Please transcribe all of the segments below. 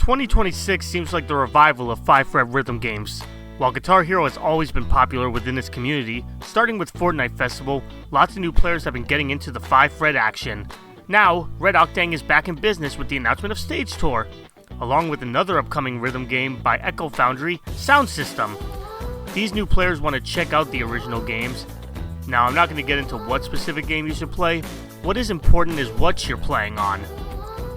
2026 seems like the revival of 5-fret rhythm games. While Guitar Hero has always been popular within its community, starting with Fortnite Festival, lots of new players have been getting into the 5-fret action. Now, Red Octane is back in business with the announcement of Stage Tour, along with another upcoming rhythm game by Echo Foundry, Sound System. These new players want to check out the original games. Now, I'm not going to get into what specific game you should play. What is important is what you're playing on.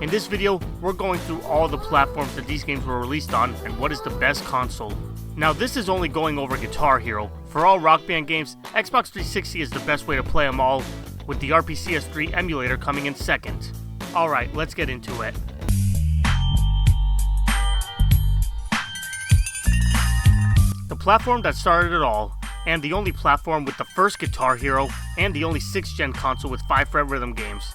In this video, we're going through all the platforms that these games were released on and what is the best console. Now, this is only going over Guitar Hero. For all Rock Band games, Xbox 360 is the best way to play them all, with the RPCS3 emulator coming in second. Alright, let's get into it. The platform that started it all, and the only platform with the first Guitar Hero, and the only 6th gen console with 5-fret rhythm games.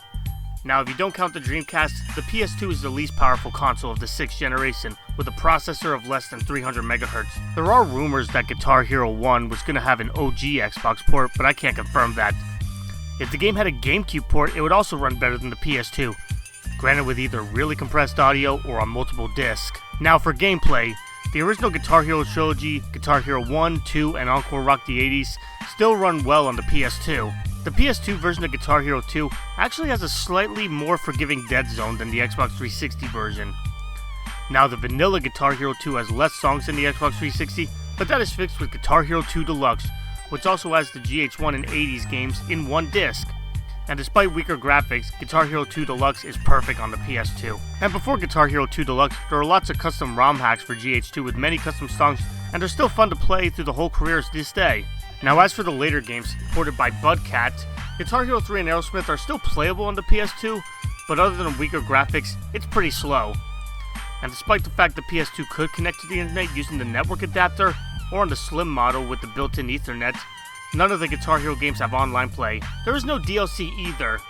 Now, if you don't count the Dreamcast, the PS2 is the least powerful console of the 6th generation, with a processor of less than 300 MHz. There are rumors that Guitar Hero 1 was going to have an OG Xbox port, but I can't confirm that. If the game had a GameCube port, it would also run better than the PS2, granted with either really compressed audio or on multiple discs. Now for gameplay, the original Guitar Hero trilogy, Guitar Hero 1, 2, and Encore Rock the 80s, still run well on the PS2. The PS2 version of Guitar Hero 2 actually has a slightly more forgiving dead zone than the Xbox 360 version. Now, the vanilla Guitar Hero 2 has less songs than the Xbox 360, but that is fixed with Guitar Hero 2 Deluxe, which also has the GH1 and 80s games in one disc. And despite weaker graphics, Guitar Hero 2 Deluxe is perfect on the PS2. And before Guitar Hero 2 Deluxe, there are lots of custom ROM hacks for GH2 with many custom songs, and they're still fun to play through the whole career to this day. Now, as for the later games, ported by Budcat, Guitar Hero 3 and Aerosmith are still playable on the PS2, but other than weaker graphics, it's pretty slow. And despite the fact the PS2 could connect to the internet using the network adapter, or on the Slim model with the built-in Ethernet, none of the Guitar Hero games have online play. There is no DLC either,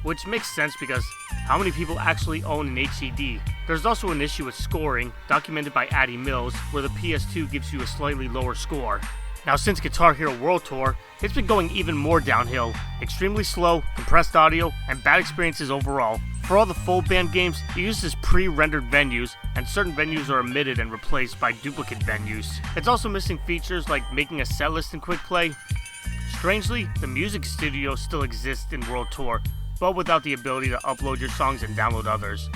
which makes sense because how many people actually own an HDD? There's also an issue with scoring, documented by Addy Mills, where the PS2 gives you a slightly lower score. Now, since Guitar Hero World Tour, it's been going even more downhill. Extremely slow, compressed audio, and bad experiences overall. For all the full band games, it uses pre-rendered venues, and certain venues are omitted and replaced by duplicate venues. It's also missing features like making a setlist in Quick Play. Strangely, the music studio still exists in World Tour, but without the ability to upload your songs and download others.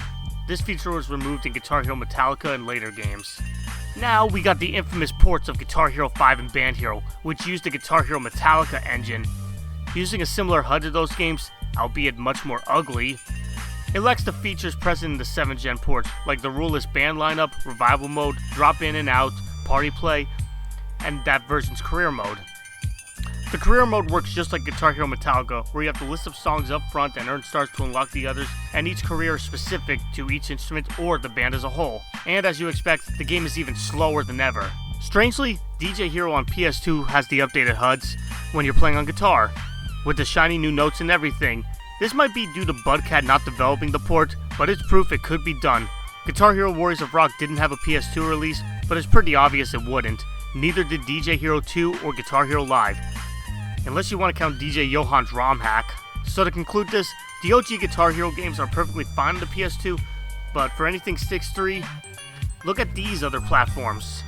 This feature was removed in Guitar Hero Metallica and later games. Now we got the infamous ports of Guitar Hero 5 and Band Hero, which used the Guitar Hero Metallica engine. Using a similar HUD to those games, albeit much more ugly, it lacks the features present in the 7th gen ports, like the ruleless band lineup, revival mode, drop in and out, party play, and that version's career mode. The career mode works just like Guitar Hero Metallica, where you have to list of songs up front and earn stars to unlock the others, and each career is specific to each instrument or the band as a whole. And as you expect, the game is even slower than ever. Strangely, DJ Hero on PS2 has the updated HUDs when you're playing on guitar, with the shiny new notes and everything. This might be due to Budcat not developing the port, but it's proof it could be done. Guitar Hero Warriors of Rock didn't have a PS2 release, but it's pretty obvious it wouldn't. Neither did DJ Hero 2 or Guitar Hero Live, unless you want to count DJ Johan's ROM hack. So to conclude this, the OG Guitar Hero games are perfectly fine on the PS2, but for anything Styx 3, look at these other platforms.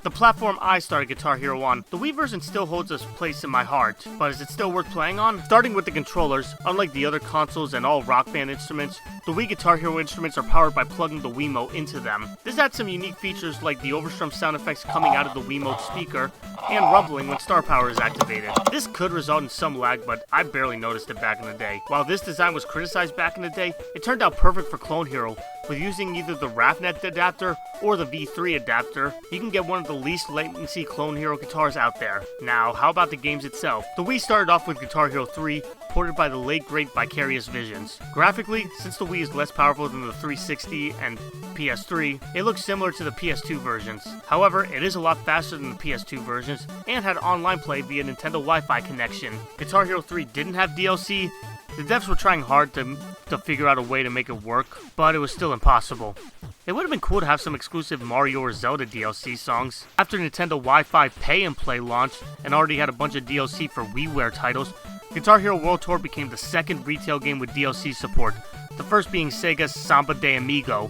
The platform I started Guitar Hero on, the Wii version still holds a place in my heart, but is it still worth playing on? Starting with the controllers, unlike the other consoles and all Rock Band instruments, the Wii Guitar Hero instruments are powered by plugging the Wiimote into them. This adds some unique features like the overstrum sound effects coming out of the Wiimote speaker, and rumbling when star power is activated. This could result in some lag, but I barely noticed it back in the day. While this design was criticized back in the day, it turned out perfect for Clone Hero. With using either the RAFnet adapter or the V3 adapter, you can get one of the least latency Clone Hero guitars out there. Now, how about the games itself? The Wii started off with Guitar Hero 3, ported by the late great Vicarious Visions. Graphically, since the Wii is less powerful than the 360 and PS3, it looks similar to the PS2 versions. However, it is a lot faster than the PS2 versions, and had online play via Nintendo Wi-Fi connection. Guitar Hero 3 didn't have DLC, The devs were trying hard to figure out a way to make it work, but it was still impossible. It would have been cool to have some exclusive Mario or Zelda DLC songs. After Nintendo Wi-Fi Pay and Play launched and already had a bunch of DLC for WiiWare titles, Guitar Hero World Tour became the second retail game with DLC support, the first being Sega's Samba de Amigo.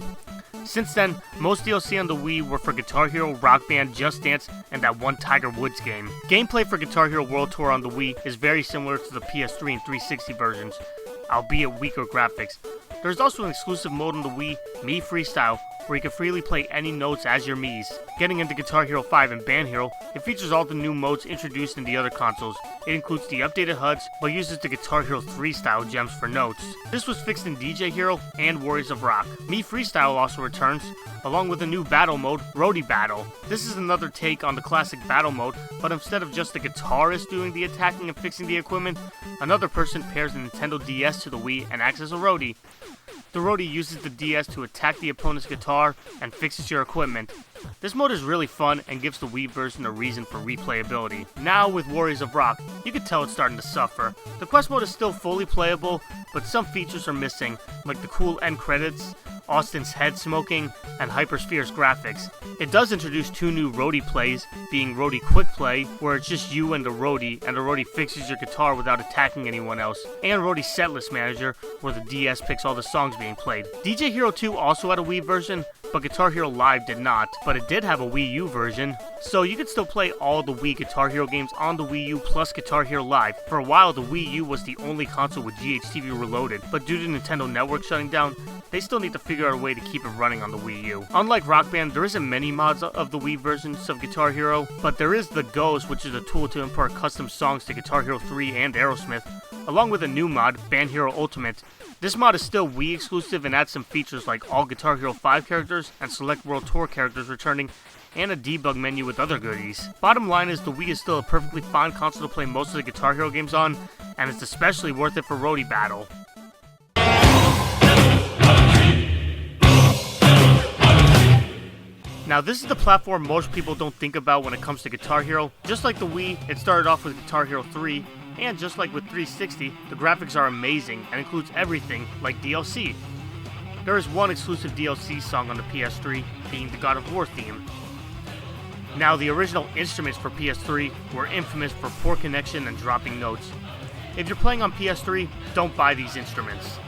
Since then, most DLC on the Wii were for Guitar Hero, Rock Band, Just Dance, and that one Tiger Woods game. Gameplay for Guitar Hero World Tour on the Wii is very similar to the PS3 and 360 versions, albeit weaker graphics. There is also an exclusive mode on the Wii, Mii Freestyle, where you can freely play any notes as your Miis. Getting into Guitar Hero 5 and Band Hero, it features all the new modes introduced in the other consoles. It includes the updated HUDs, but uses the Guitar Hero 3 style gems for notes. This was fixed in DJ Hero and Warriors of Rock. Mii Freestyle also returns, along with a new battle mode, Roadie Battle. This is another take on the classic battle mode, but instead of just the guitarist doing the attacking and fixing the equipment, another person pairs the Nintendo DS to the Wii and acts as a roadie. The roadie uses the DS to attack the opponent's guitar and fixes your equipment. This mode is really fun and gives the Wii version a reason for replayability. Now with Warriors of Rock, you can tell it's starting to suffer. The quest mode is still fully playable, but some features are missing, like the cool end credits, Austin's head smoking, and Hypersphere's graphics. It does introduce two new roadie plays, being Roadie Quick Play, where it's just you and the roadie fixes your guitar without attacking anyone else, and Roadie Setlist Manager, where the DS picks all the songs being played. DJ Hero 2 also had a Wii version, but Guitar Hero Live did not, but it did have a Wii U version, so you could still play all the Wii Guitar Hero games on the Wii U plus Guitar Hero Live. For a while, the Wii U was the only console with GHTV Reloaded, but due to Nintendo Network shutting down, they still need to figure out a way to keep it running on the Wii U. Unlike Rock Band, there isn't many mods of the Wii versions of Guitar Hero, but there is the Ghost, which is a tool to import custom songs to Guitar Hero 3 and Aerosmith, along with a new mod, Band Hero Ultimate. This mod is still Wii exclusive and adds some features like all Guitar Hero 5 characters and select World Tour characters returning, and a debug menu with other goodies. Bottom line is the Wii is still a perfectly fine console to play most of the Guitar Hero games on, and it's especially worth it for Roadie Battle. Now this is the platform most people don't think about when it comes to Guitar Hero. Just like the Wii, it started off with Guitar Hero 3, and just like with 360, the graphics are amazing and includes everything like DLC. There is one exclusive DLC song on the PS3, being the God of War theme. Now the original instruments for PS3 were infamous for poor connection and dropping notes. If you're playing on PS3, don't buy these instruments.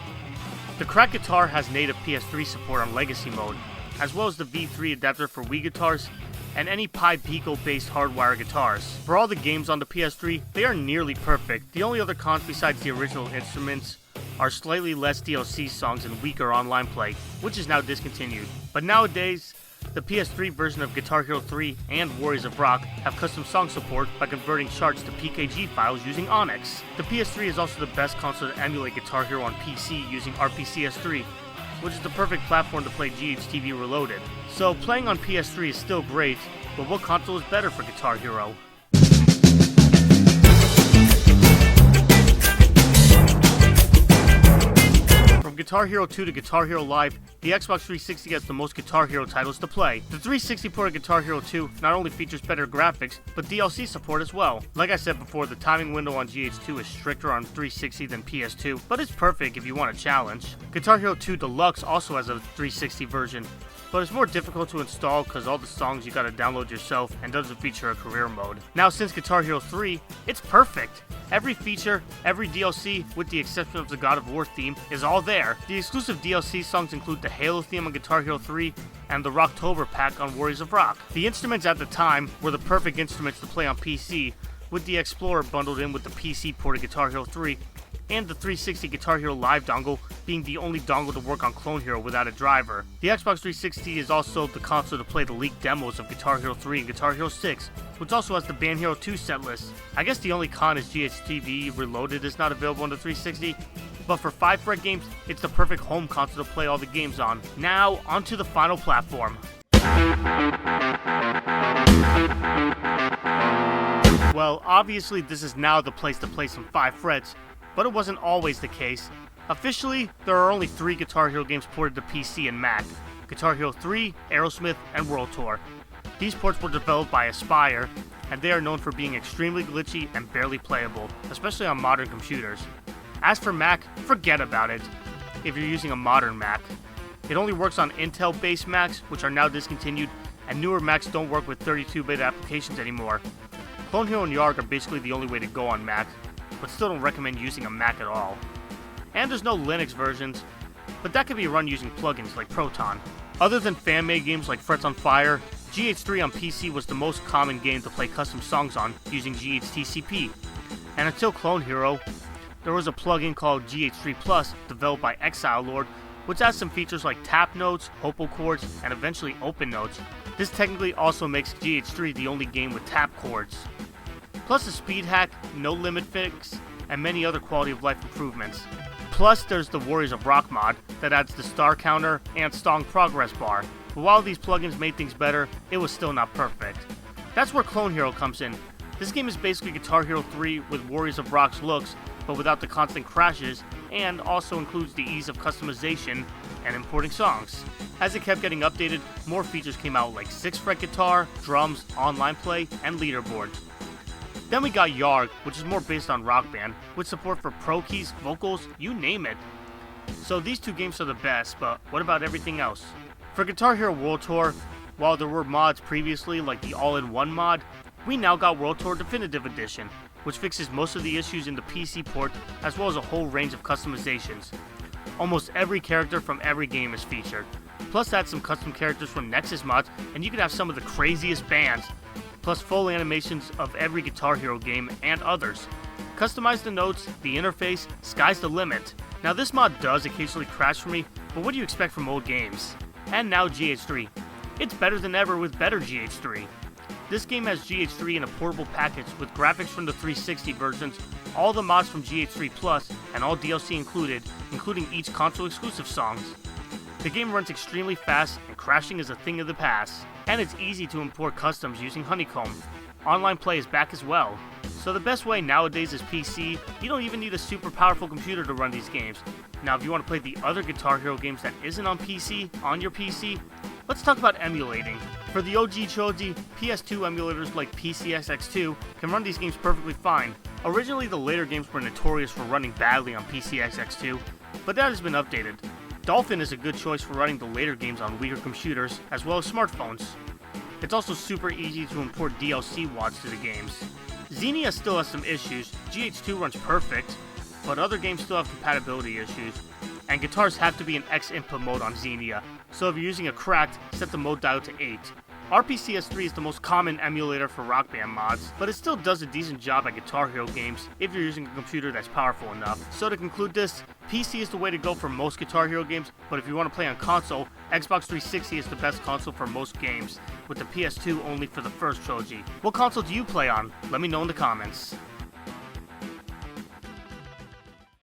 The cracked guitar has native PS3 support on Legacy mode, as well as the V3 adapter for Wii guitars, and any Pi Pico based hardwire guitars. For all the games on the PS3, they are nearly perfect. The only other cons besides the original instruments are slightly less DLC songs and weaker online play, which is now discontinued. But nowadays, the PS3 version of Guitar Hero 3 and Warriors of Rock have custom song support by converting charts to PKG files using Onyx. The PS3 is also the best console to emulate Guitar Hero on PC using RPCS3, which is the perfect platform to play GHTV Reloaded. So playing on PS3 is still great, but what console is better for Guitar Hero? From Guitar Hero 2 to Guitar Hero Live, the Xbox 360 has the most Guitar Hero titles to play. The 360 port of Guitar Hero 2 not only features better graphics, but DLC support as well. Like I said before, the timing window on GH2 is stricter on 360 than PS2, but it's perfect if you want a challenge. Guitar Hero 2 Deluxe also has a 360 version, but it's more difficult to install because all the songs you gotta download yourself and doesn't feature a career mode. Now since Guitar Hero 3, it's perfect. Every feature, every DLC, with the exception of the God of War theme, is all there. The exclusive DLC songs include the Halo theme on Guitar Hero 3 and the Rocktober pack on Warriors of Rock. The instruments at the time were the perfect instruments to play on PC, with the Explorer bundled in with the PC port of Guitar Hero 3, and the 360 Guitar Hero Live dongle being the only dongle to work on Clone Hero without a driver. The Xbox 360 is also the console to play the leaked demos of Guitar Hero 3 and Guitar Hero 6, which also has the Band Hero 2 setlist. I guess the only con is GHTV Reloaded is not available on the 360, but for 5-fret games, it's the perfect home console to play all the games on. Now, onto the final platform. Well, obviously this is now the place to play some 5 frets, but it wasn't always the case. Officially, there are only 3 Guitar Hero games ported to PC and Mac: Guitar Hero 3, Aerosmith, and World Tour. These ports were developed by Aspyr, and they are known for being extremely glitchy and barely playable, especially on modern computers. As for Mac, forget about it if you're using a modern Mac. It only works on Intel-based Macs, which are now discontinued, and newer Macs don't work with 32-bit applications anymore. Clone Hero and Yarg are basically the only way to go on Mac, but still don't recommend using a Mac at all. And there's no Linux versions, but that can be run using plugins like Proton. Other than fan-made games like Frets on Fire, GH3 on PC was the most common game to play custom songs on using GHTCP. And until Clone Hero, there was a plugin called GH3 Plus developed by Exile Lord, which adds some features like tap notes, hopo chords, and eventually open notes. This technically also makes GH3 the only game with tap chords. Plus a speed hack, no limit fix, and many other quality of life improvements. Plus there's the Warriors of Rock mod that adds the star counter and strong progress bar. But while these plugins made things better, it was still not perfect. That's where Clone Hero comes in. This game is basically Guitar Hero 3 with Warriors of Rock's looks, but without the constant crashes, and also includes the ease of customization and importing songs. As it kept getting updated, more features came out like 6-fret guitar, drums, online play, and leaderboards. Then we got Yarg, which is more based on Rock Band, with support for pro keys, vocals, you name it. So these two games are the best, but what about everything else? For Guitar Hero World Tour, while there were mods previously like the All-in-One mod, we now got World Tour Definitive Edition, which fixes most of the issues in the PC port, as well as a whole range of customizations. Almost every character from every game is featured. Plus add some custom characters from Nexus mods, and you can have some of the craziest bands, plus full animations of every Guitar Hero game and others. Customize the notes, the interface, sky's the limit. Now this mod does occasionally crash for me, but what do you expect from old games? And now GH3. It's better than ever with better GH3. This game has GH3 in a portable package with graphics from the 360 versions, all the mods from GH3 Plus, and all DLC included, including each console exclusive songs. The game runs extremely fast, and crashing is a thing of the past. And it's easy to import customs using Honeycomb. Online play is back as well. So the best way nowadays is PC. You don't even need a super powerful computer to run these games. Now if you want to play the other Guitar Hero games that isn't on PC, on your PC, let's talk about emulating. For the OG trilogy, PS2 emulators like PCSX2 can run these games perfectly fine. Originally the later games were notorious for running badly on PCSX2, but that has been updated. Dolphin is a good choice for running the later games on weaker computers, as well as smartphones. It's also super easy to import DLC WADs to the games. Xenia still has some issues, GH2 runs perfect, but other games still have compatibility issues. And guitars have to be in X input mode on Xenia, so if you're using a cracked, set the mode dial to 8. RPCS3 is the most common emulator for Rock Band mods, but it still does a decent job at Guitar Hero games if you're using a computer that's powerful enough. So to conclude this, PC is the way to go for most Guitar Hero games, but if you want to play on console, Xbox 360 is the best console for most games, with the PS2 only for the first trilogy. What console do you play on? Let me know in the comments.